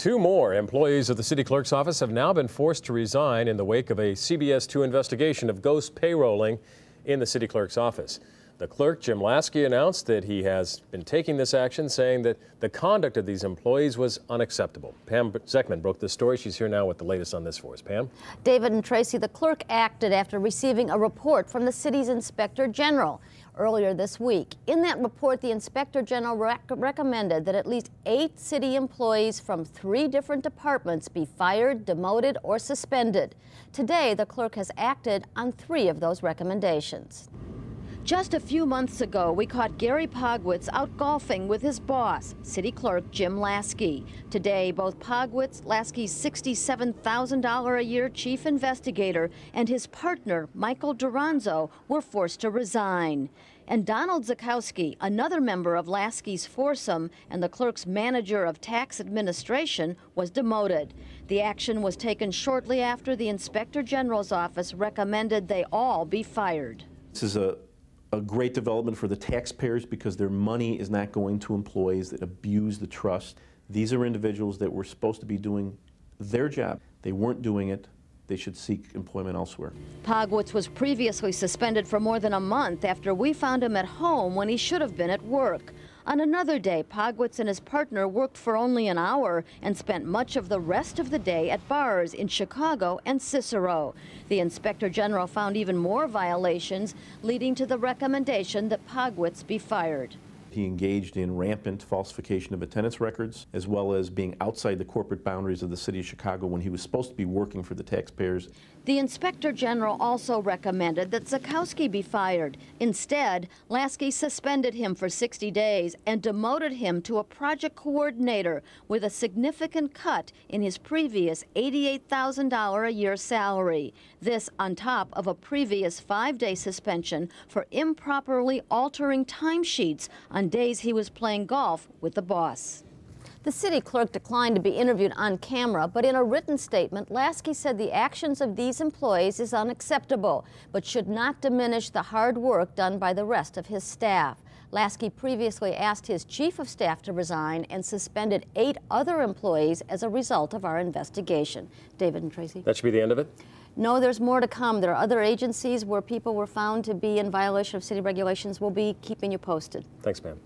Two more employees of the city clerk's office have now been forced to resign in the wake of a CBS 2 investigation of ghost payrolling in the city clerk's office. The clerk, Jim Lasky, announced that he has been taking this action, saying that the conduct of these employees was unacceptable. Pam Zeckman broke this story. She's here now with the latest on this for us. Pam? David and Tracy, the clerk acted after receiving a report from the city's Inspector General earlier this week. In that report, the Inspector General recommended that at least 8 city employees from 3 different departments be fired, demoted, or suspended. Today, the clerk has acted on 3 of those recommendations. Just a few months ago, we caught Gary Pogwitz out golfing with his boss, City Clerk Jim Lasky. Today, both Pogwitz, Lasky's $67,000 a year chief investigator, and his partner, Michael Duranzo, were forced to resign. And Donald Zakowski, another member of Lasky's foursome and the clerk's manager of tax administration, was demoted. The action was taken shortly after the Inspector General's office recommended they all be fired. This is a great development for the taxpayers because their money is not going to employees that abuse the trust. These are individuals that were supposed to be doing their job. They weren't doing it. They should seek employment elsewhere. Pogwitz was previously suspended for more than a month after we found him at home when he should have been at work. On another day, Pogwitz and his partner worked for only an hour and spent much of the rest of the day at bars in Chicago and Cicero. The Inspector General found even more violations, leading to the recommendation that Pogwitz be fired. He engaged in rampant falsification of attendance records, as well as being outside the corporate boundaries of the city of Chicago when he was supposed to be working for the taxpayers. The Inspector General also recommended that Zakowski be fired. Instead, Lasky suspended him for 60 days and demoted him to a project coordinator with a significant cut in his previous $88,000 a year salary. This on top of a previous 5-day suspension for improperly altering timesheets on days he was playing golf with the boss. The city clerk declined to be interviewed on camera, but in a written statement, Lasky said the actions of these employees is unacceptable, but should not diminish the hard work done by the rest of his staff. Lasky previously asked his chief of staff to resign and suspended 8 other employees as a result of our investigation. David and Tracy? That should be the end of it? No, there's more to come. There are other agencies where people were found to be in violation of city regulations. We'll be keeping you posted. Thanks, ma'am.